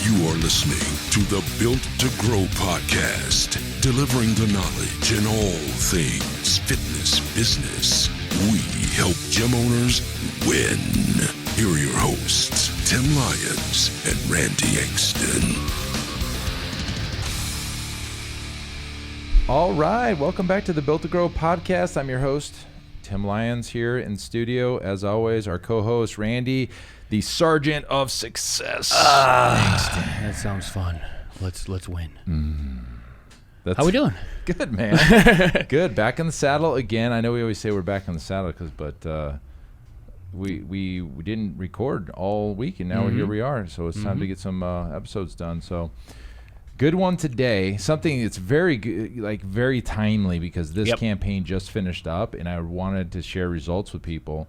You are listening to the Built to Grow podcast, delivering the knowledge in all things fitness business. We help gym owners win. Here are your hosts, Tim Lyons and Randy Engston. All right, welcome back to the Built to Grow podcast. I'm your host, Tim Lyons, here in studio. As always, our co-host, Randy, the Sergeant of Success. That sounds fun. Let's win. How we doing? Good, man. Good. Back in the saddle again. I know we always say we're back in the saddle, but we didn't record all week, and now here we are. So it's time to get some episodes done. So good one today. Something that's very good, like very timely, because this campaign just finished up, and I wanted to share results with people.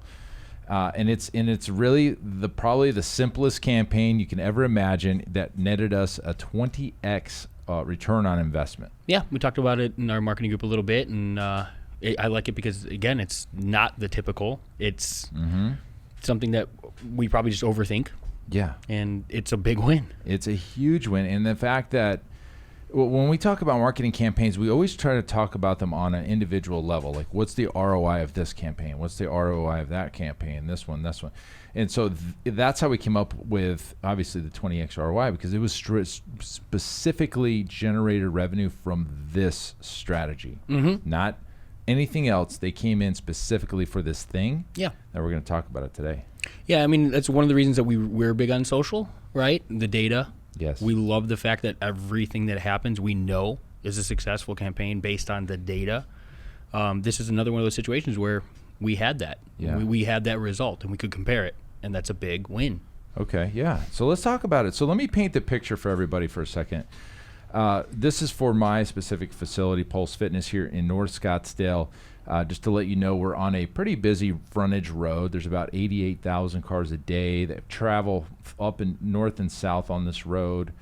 And it's really probably the simplest campaign you can ever imagine that netted us a 20x return on investment. Yeah, we talked about it in our marketing group a little bit, and I like it because, again, it's not the typical. It's something that we probably just overthink. Yeah. And it's a big win. It's a huge win. And the fact that when we talk about marketing campaigns, we always try to talk about them on an individual level. Like, what's the ROI of this campaign? What's the ROI of that campaign? This one. And so that's how we came up with, obviously, the 20x ROI, because it was specifically generated revenue from this strategy, not anything else. They came in specifically for this thing. Yeah. That we're going to talk about it today. Yeah, I mean, that's one of the reasons that we're big on social, right? The data. Yes. We love the fact that everything that happens, we know is a successful campaign based on the data. This is another one of those situations where we had that. Yeah. We had that result, and we could compare it, and that's a big win. Okay, yeah. So let's talk about it. So let me paint the picture for everybody for a second. This is for my specific facility, Pulse Fitness, here in North Scottsdale. Just to let you know, we're on a pretty busy frontage road. There's about 88,000 cars a day that travel up and north and south on this road.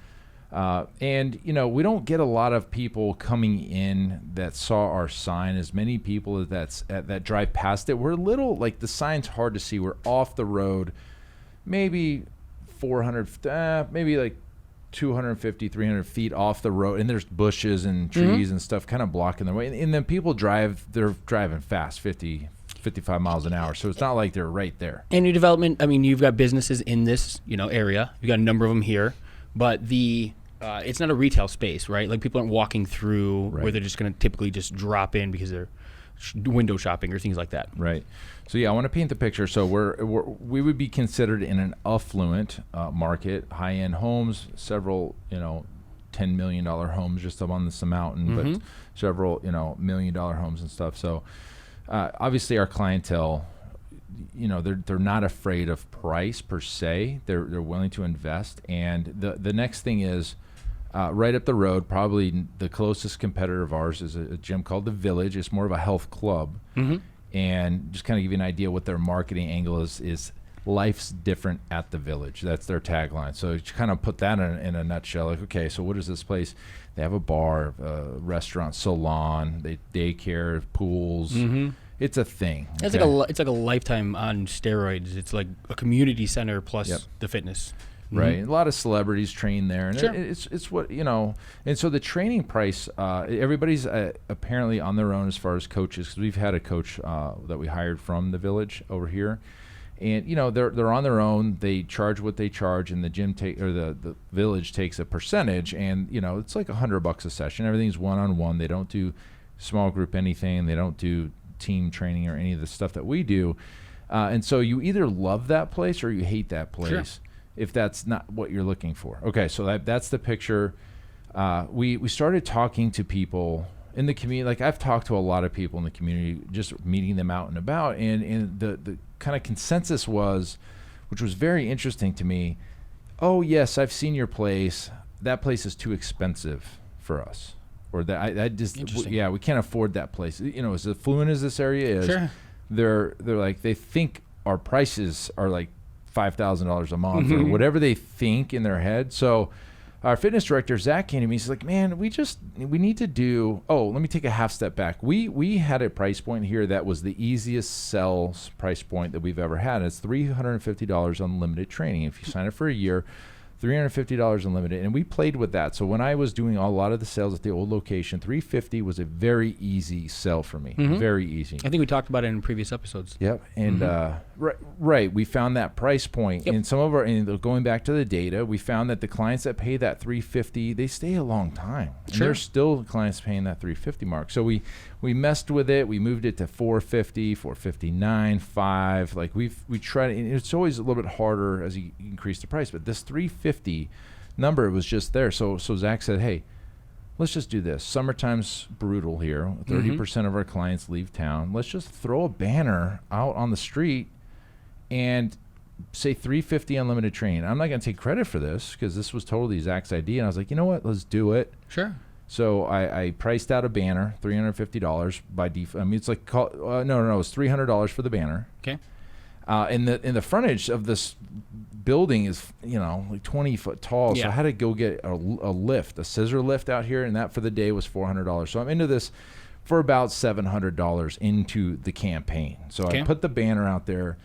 And, you know, we don't get a lot of people coming in that saw our sign. As many people that drive past it. We're a little, like, the sign's hard to see. We're off the road, maybe 400, maybe like 250, 300 feet off the road, and there's bushes and trees and stuff kind of blocking the way. And then people they're driving fast, 50, 55 miles an hour. So it's not like they're right there. And your development, I mean, you've got businesses in this, area. You've got a number of them here, but it's not a retail space, right? Like, people aren't walking through where they're just going to typically just drop in because they're window shopping or things like that. Right. So yeah, I want to paint the picture. So we would be considered in an affluent market, high-end homes, several $10 million homes just up on this mountain, but several $1 million homes and stuff. So obviously our clientele, they're not afraid of price per se. They're willing to invest. And the next thing is, right up the road, probably the closest competitor of ours is a gym called The Village. It's more of a health club. And just kind of give you an idea what their marketing angle is life's different at The Village. That's their tagline. So you kind of put that in a nutshell. Like, okay, so what is this place? They have a bar, restaurant, salon, daycare, pools. It's a thing. Okay? It's like a Lifetime on steroids. It's like a community center plus the fitness. Right. A lot of celebrities train there. And it's what, and so the training price, everybody's apparently on their own as far as coaches, because we've had a coach that we hired from The Village over here. And, they're on their own. They charge what they charge, and the gym the Village takes a percentage, and, it's like $100 a session. Everything's one-on-one. They don't do small group anything. They don't do team training or any of the stuff that we do. And so you either love that place or you hate that place. Sure. If that's not what you're looking for. Okay, so that's the picture. We started talking to people in the community. Like, I've talked to a lot of people in the community, just meeting them out and about, and the kind of consensus was, which was very interesting to me, oh, yes, I've seen your place. That place is too expensive for us. Or that I just, we can't afford that place. As affluent as this area is, they're like, they think our prices are like $5,000 a month or whatever they think in their head. So our fitness director, Zach, came to me. He's like, man, we need to do, let me take a half step back. We had a price point here that was the easiest sales price point that we've ever had. It's $350 unlimited training. If you sign up for a year, $350 unlimited, and we played with that. So when I was doing a lot of the sales at the old location, $350 was a very easy sell for me. Very easy. I think we talked about it in previous episodes. Yep. And right, we found that price point. And some of our, and going back to the data, we found that the clients that pay that $350, they stay a long time. And there's still clients paying that $350 mark. So we messed with it. We moved it to $450, $459, $5. Like we tried, and it's always a little bit harder as you increase the price, but this $350 number was just there. So Zach said, hey, let's just do this. Summertime's brutal here. 30% of our clients leave town. Let's just throw a banner out on the street and say $350 unlimited training. I'm not going to take credit for this because this was totally Zach's idea. And I was like, you know what? Let's do it. Sure. So I priced out a banner, $350 by default. I mean, it's like, it was $300 for the banner. Okay. In the frontage of this building is, like 20 foot tall. So I had to go get a lift, a scissor lift out here, and that for the day was $400. So I'm into this for about $700 into the campaign. So I put the banner out there,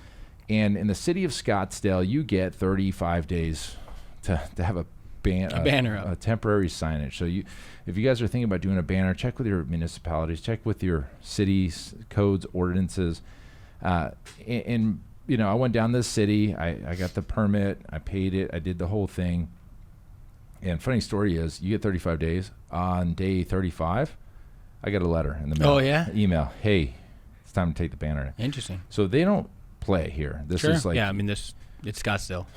and in the city of Scottsdale, you get 35 days to have a banner up. A temporary signage. So if you guys are thinking about doing a banner, check with your municipalities, check with your cities, codes, ordinances. And I went down to the city. I got the permit. I paid it. I did the whole thing. And funny story is, you get 35 days. On day 35, I got a letter in the mail. Oh, yeah? Email. Hey, it's time to take the banner. Interesting. So they don't play here. This is like... Yeah, I mean, it's Scottsdale.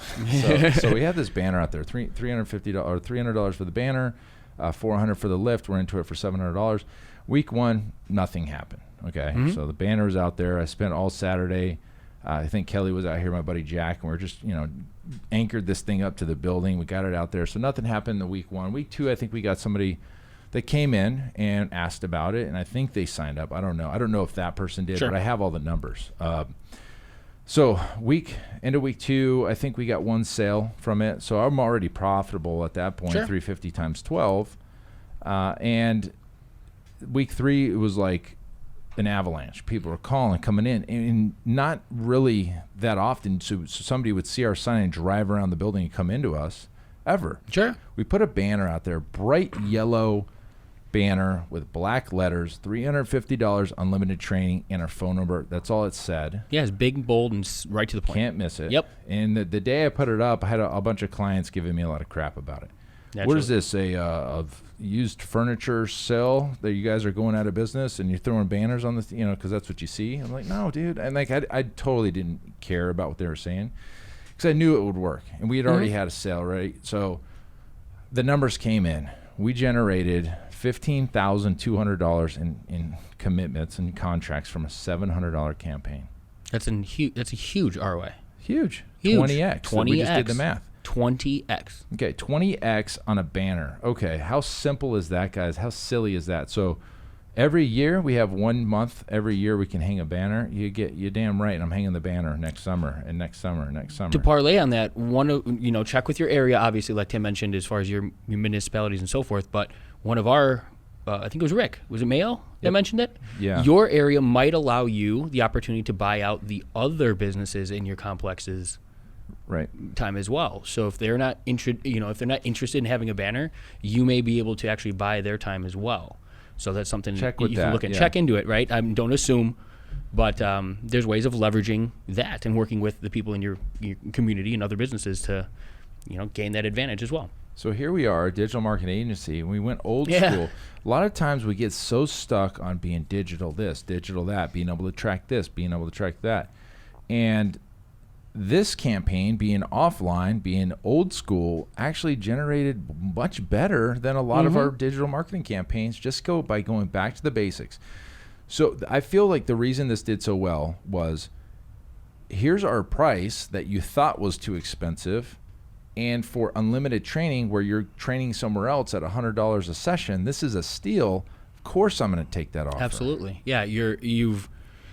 So we had this banner out there, $350 or $300 for the banner, $400 for the lift. We're into it for $700. Week one, nothing happened. Okay, so the banner was out there. I spent all Saturday. I think Kelly was out here, my buddy Jack, and we're just, anchored this thing up to the building. We got it out there. So nothing happened in week one. Week two, I think we got somebody that came in and asked about it, and I think they signed up. I don't know. I don't know if that person did, but I have all the numbers. So end of week two, I think we got one sale from it. So I'm already profitable at that point, 350 times 12. And week three, it was like an avalanche. People were calling, coming in, and not really that often. So somebody would see our sign and drive around the building and come into us ever. Sure. We put a banner out there, bright yellow banner with black letters, $350 unlimited training, and our phone number. That's all it said. Yeah, it's big, bold, and right to the point. Can't miss it. Yep. And the day I put it up, I had a bunch of clients giving me a lot of crap about it. Naturally. What is this, a used furniture sale that you guys are going out of business and you're throwing banners on this, because that's what you see? I'm like, no, dude. And like, I totally didn't care about what they were saying because I knew it would work. And we had already had a sale, right? So the numbers came in. We generated $15,200 in commitments and contracts from a $700 campaign. That's a huge ROI. Huge. 20x. 20x. We just did the math. 20x. Okay, 20x on a banner. Okay, how simple is that, guys? How silly is that? So every year we have 1 month. Every year we can hang a banner. You're damn right. I'm hanging the banner next summer and next summer and next summer. To parlay on that, check with your area, obviously, like Tim mentioned, as far as your municipalities and so forth. But one of our, I think it was Rick. Was it Mayo that mentioned it? Yeah. Your area might allow you the opportunity to buy out the other businesses in your complexes. Time as well. So if they're not interested in having a banner, you may be able to actually buy their time as well. So that's something you can look at. Check into it, right? Don't assume, but there's ways of leveraging that and working with the people in your community and other businesses to, gain that advantage as well. So here we are, a digital marketing agency, and we went old school. A lot of times we get so stuck on being digital this, digital that, being able to track this, being able to track that, and this campaign, being offline, being old school, actually generated much better than a lot of our digital marketing campaigns, just by going back to the basics. So I feel like the reason this did so well was, here's our price that you thought was too expensive, and for unlimited training where you're training somewhere else at $100 a session, this is a steal. Of course I'm going to take that offer. Absolutely. Yeah, you've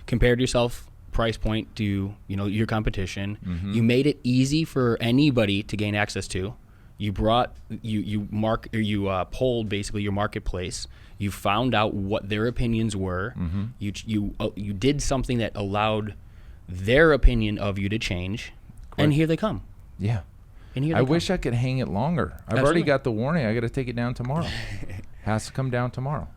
compared yourself price point to your competition. You made it easy for anybody to gain access to. You polled basically your marketplace. You found out what their opinions were. You did something that allowed their opinion of you to change. Correct. And here they come. Yeah. And here I wish I could hang it longer. I've already got the warning. I got to take it down tomorrow. Has to come down tomorrow.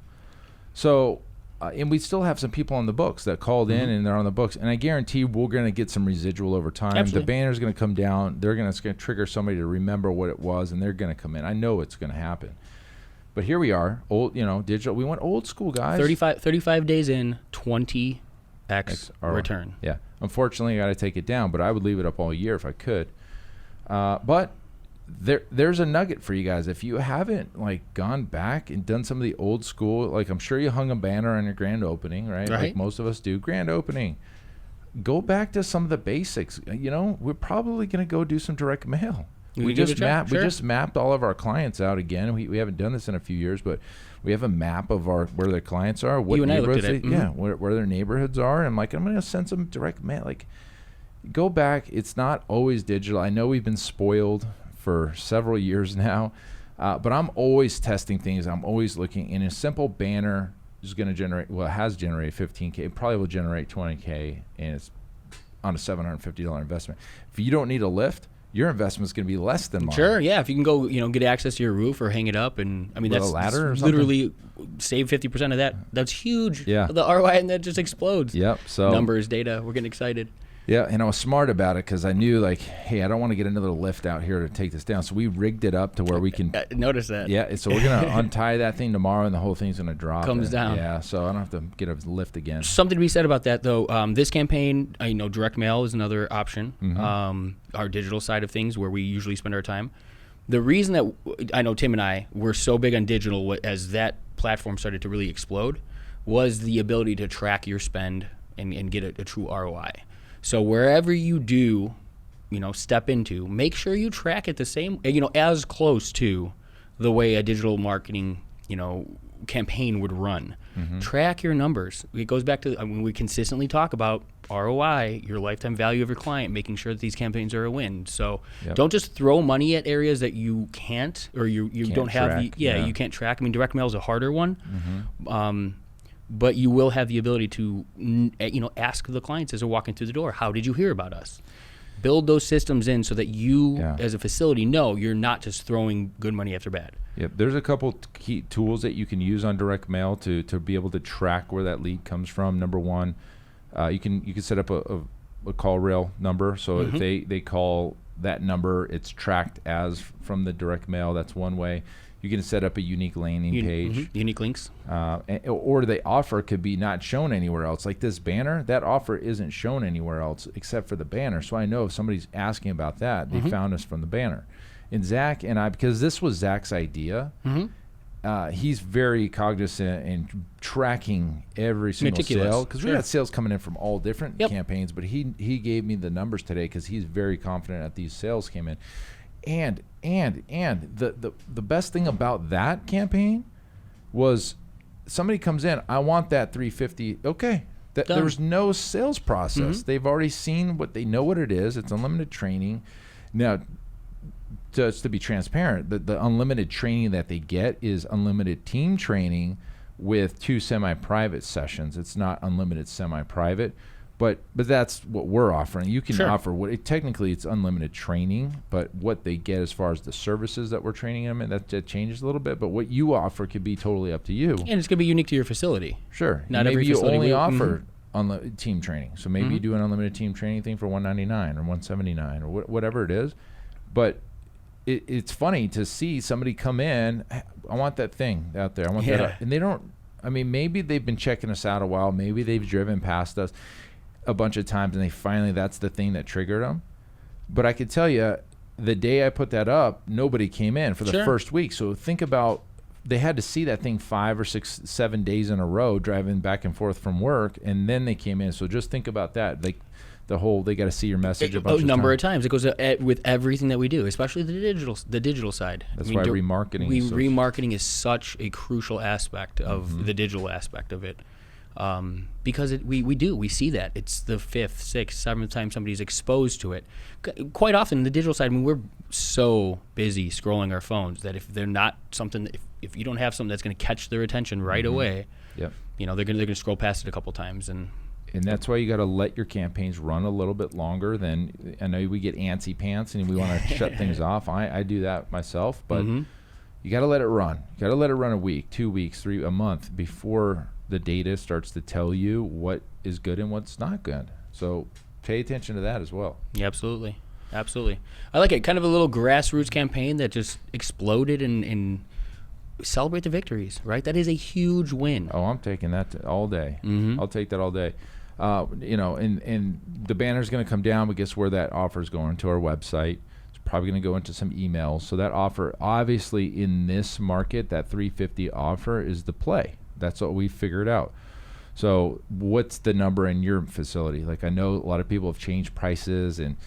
So, and we still have some people on the books that called in and they're on the books. And I guarantee we're going to get some residual over time. Absolutely. The banner's going to come down. It's going to trigger somebody to remember what it was, and they're going to come in. I know it's going to happen. But here we are, digital. We went old school, guys. 35 days in, 20x return. Yeah. Unfortunately, I got to take it down, but I would leave it up all year if I could. But there's a nugget for you guys. If you haven't gone back and done some of the old school, I'm sure you hung a banner on your grand opening, right? Like most of us do. Grand opening. Go back to some of the basics. We're probably going to go do some direct mail. We just mapped all of our clients out again. We haven't done this in a few years, but we have a map of where their clients are, what neighborhoods where their neighborhoods are, and I'm going to send some direct mail. Go back. It's not always digital. I know we've been spoiled for several years now, but I'm always testing things. I'm always looking. And a simple banner is going to generate. Well, it has generated $15K. It probably will generate $20K, and it's on a $750 investment. If you don't need a lift, your investment is going to be less than mine. Sure, yeah. If you can go, get access to your roof or hang it up, and that's a ladder or literally save 50% of that. That's huge. Yeah. The ROI and that just explodes. Yep. So numbers, data, we're getting excited. Yeah, and I was smart about it because I knew hey, I don't want to get another lift out here to take this down. So we rigged it up to where we can notice that. Yeah, so we're gonna untie that thing tomorrow, and the whole thing's gonna drop. Comes down. Yeah, so I don't have to get a lift again. Something to be said about that, though. This campaign, direct mail is another option. Our digital side of things, where we usually spend our time. The reason that I know Tim and I were so big on digital as that platform started to really explode was the ability to track your spend and get a true ROI. So wherever you do, step into, make sure you track it the same, as close to the way a digital marketing, campaign would run. Track your numbers. It goes back to we consistently talk about ROI, your lifetime value of your client, making sure that these campaigns are a win. So don't just throw money at areas that you can't, or you don't have you can't track. Direct mail is a harder one. But you will have the ability to, ask the clients as they're walking through the door, how did you hear about us? Build those systems in so that you, as a facility, know you're not just throwing good money after bad. Yep. There's a couple key tools that you can use on direct mail to be able to track where that lead comes from. Number one, you can set up a call rail number. So if they call that number, it's tracked as from the direct mail. That's one way. You can set up a unique landing page. Unique links. Or the offer could be not shown anywhere else. Like this banner, that offer isn't shown anywhere else except for the banner. So I know if somebody's asking about that, they found us from the banner. And Zach and I, because this was Zach's idea, he's very cognizant in tracking every single sale. Because we got sales coming in from all different campaigns, but he gave me the numbers today because he's very confident that these sales came in. And the best thing about that campaign was somebody comes in, I want that 350. Okay. There's no sales process. They've already seen they know what it is. It's unlimited training. Now, just to be transparent, the unlimited training that they get is unlimited team training with 2 semi-private sessions. It's not unlimited semi-private. But that's what we're offering. You can offer technically it's unlimited training, but what they get as far as the services that we're training them in, that changes a little bit. But what you offer could be totally up to you. And it's going to be unique to your facility. Sure. Not maybe every you facility only offer team training. So maybe you do an unlimited team training thing for $199 or $179 or whatever it is. But it's funny to see somebody come in, I want that thing out there. I want that. And they don't, maybe they've been checking us out a while. Maybe they've driven past us a bunch of times and that's the thing that triggered them. But I could tell you the day I put that up, nobody came in for the first week. So think about, they had to see that thing 5 or 6, 7 days in a row driving back and forth from work, and then they came in. So just think about that. They got to see your message a number of times. It goes with everything that we do, especially the digital side. That's why remarketing. Remarketing is such a crucial aspect of the digital aspect of it. Because we see that it's the 5th, 6th, 7th time somebody's exposed to it. Quite often the digital side, we're so busy scrolling our phones that if they're not something, if you don't have something that's going to catch their attention right away, they're going to scroll past it a couple times. And And that's why you got to let your campaigns run a little bit longer than, I know we get antsy pants and we want to shut things off. I do that myself, but you got to let it run. You got to let it run a week, 2 weeks, a month before the data starts to tell you what is good and what's not good. So pay attention to that as well. Yeah, absolutely. Absolutely. I like it. Kind of a little grassroots campaign that just exploded and celebrate the victories, right? That is a huge win. Oh, I'm taking that all day. I'll take that all day. And the banner's going to come down, but guess where that offer is going? To our website. It's probably going to go into some emails. So that offer, obviously in this market, that $350 offer is the play. That's what we figured out. So what's the number in your facility? Like, I know a lot of people have changed prices, and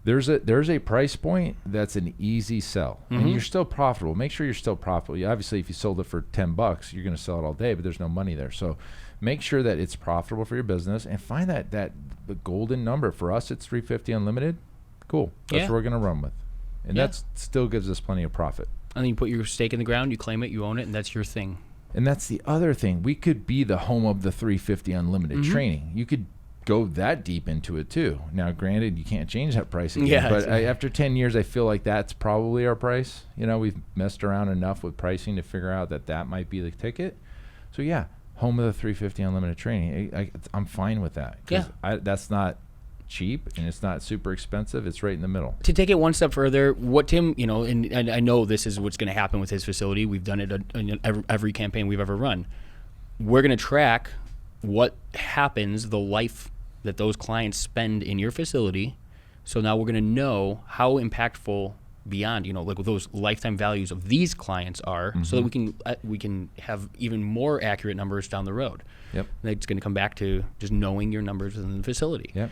there's a price point that's an easy sell, and you're still profitable. Make sure you're still profitable. Obviously, if you sold it for $10, you're going to sell it all day, but there's no money there. So make sure that it's profitable for your business, and find that the golden number. For us, it's $350 unlimited. Cool. That's what we're going to run with, and that still gives us plenty of profit. And then you put your stake in the ground, you claim it, you own it, and that's your thing. And that's the other thing. We could be the home of the $350 unlimited training. You could go that deep into it too. Now, granted, you can't change that price again, but after 10 years, I feel like that's probably our price. We've messed around enough with pricing to figure out that might be the ticket. So yeah, home of the 350 unlimited training. I'm fine with that. That's not cheap and it's not super expensive. It's right in the middle. To take it one step further, what Tim, and I know this is what's going to happen with his facility. We've done it in every campaign we've ever run. We're going to track what happens, the life that those clients spend in your facility. So now we're going to know how impactful beyond, like what those lifetime values of these clients are, so that we can have even more accurate numbers down the road. Yep. It's going to come back to just knowing your numbers within the facility. Yep.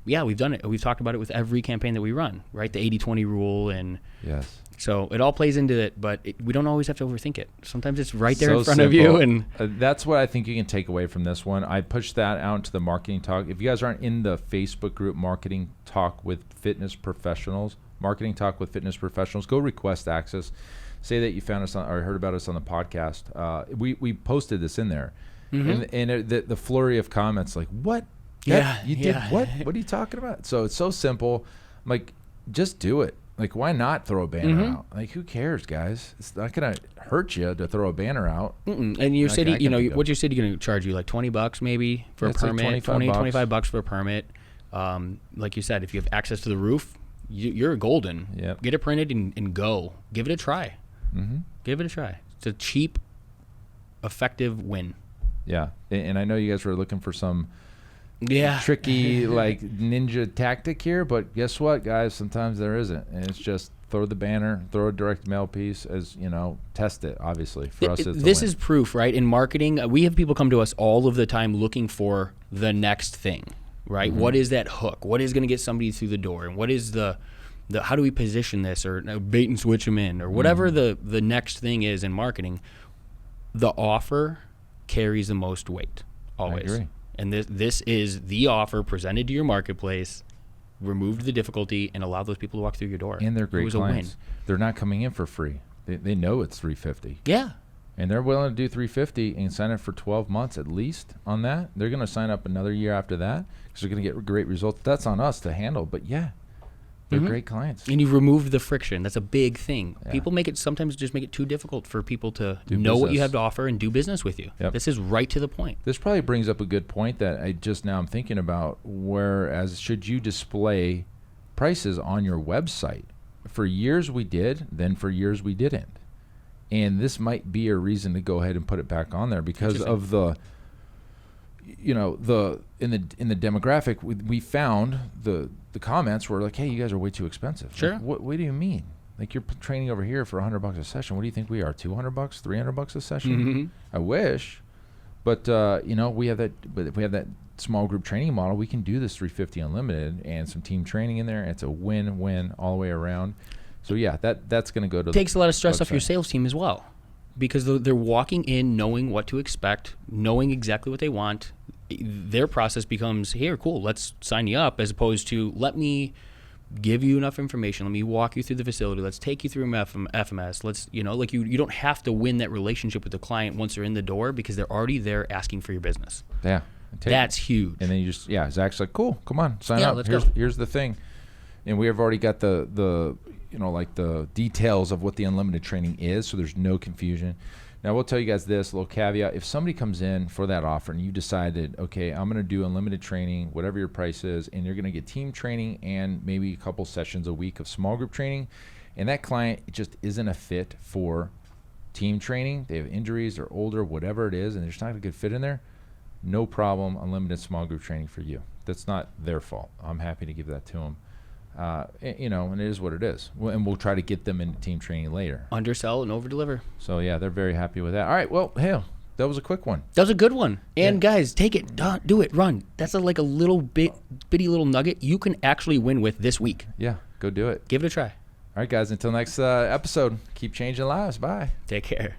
We've done it. We've talked about it with every campaign that we run, right? The 80-20 rule. And yes. So it all plays into it, but we don't always have to overthink it. Sometimes it's right there in front of you. And that's what I think you can take away from this one. I pushed that out into the marketing talk. If you guys aren't in the Facebook group, Marketing Talk with Fitness Professionals, Marketing Talk with Fitness Professionals, go request access. Say that you found us or heard about us on the podcast. We posted this in there. And the flurry of comments like, what? You did what? What are you talking about? So it's so simple. I'm like, just do it. Like, why not throw a banner out? Like, who cares, guys? It's not going to hurt you to throw a banner out. And your city, what's your city going to charge you? Like $20 maybe for a permit? Like $25 for a permit. Like you said, if you have access to the roof, you're golden. Yep. Get it printed and go. Give it a try. Give it a try. It's a cheap, effective win. Yeah. And I know you guys were looking for some tricky like ninja tactic here, but guess what, guys? Sometimes there isn't, and it's just throw the banner, throw a direct mail piece, as test it. Obviously, for us, this is proof, right? In marketing, we have people come to us all of the time looking for the next thing, right? What is that hook? What is going to get somebody through the door? And what is the how do we position this, or bait and switch them in, or whatever the next thing is in marketing? The offer carries the most weight always. I agree. And this is the offer presented to your marketplace, removed the difficulty, and allowed those people to walk through your door. And they're great clients. It was a win. They're not coming in for free. They know it's $350. Yeah. And they're willing to do $350 and sign up for 12 months at least on that. They're going to sign up another year after that because they're going to get great results. That's on us to handle. But yeah, they're great clients. And you've removed the friction. That's a big thing. Yeah. People sometimes just make it too difficult for people to know what you have to offer and do business with you. Yep. This is right to the point. This probably brings up a good point that I'm thinking about, whereas should you display prices on your website? For years we did, then for years we didn't. And this might be a reason to go ahead and put it back on there because of the in the demographic we found the comments were like, hey, you guys are way too expensive. Sure. Like, what do you mean? Like, you're training over here for $100 a session. What do you think we are? $200, $300 a session? I wish, but we have that. But if we have that small group training model, we can do this $350 unlimited and some team training in there. And it's a win-win all the way around. So yeah, that's going to go to. Takes a lot of stress off your sales team as well, because they're walking in knowing what to expect, knowing exactly what they want. Their process becomes, here, cool, let's sign you up, as opposed to, let me give you enough information, let me walk you through the facility, let's take you through FMS, let's, you don't have to win that relationship with the client once they're in the door, because they're already there asking for your business. Yeah. That's huge. And then you just, Zach's like, cool, come on, sign up. Let's go. Here's the thing. And we have already got the like the details of what the unlimited training is, so there's no confusion. Now, we'll tell you guys this, a little caveat. If somebody comes in for that offer and you decided, okay, I'm going to do unlimited training, whatever your price is, and you're going to get team training and maybe a couple sessions a week of small group training, and that client just isn't a fit for team training, they have injuries, they're older, whatever it is, and there's not a good fit in there, no problem, unlimited small group training for you. That's not their fault. I'm happy to give that to them. And it is what it is. And we'll try to get them into team training later. Undersell and over-deliver. So, they're very happy with that. All right, well, hey, that was a quick one. That was a good one. And, guys, take it. Do it. Run. That's like a little bitty little nugget you can actually win with this week. Yeah, go do it. Give it a try. All right, guys, until next episode, keep changing lives. Bye. Take care.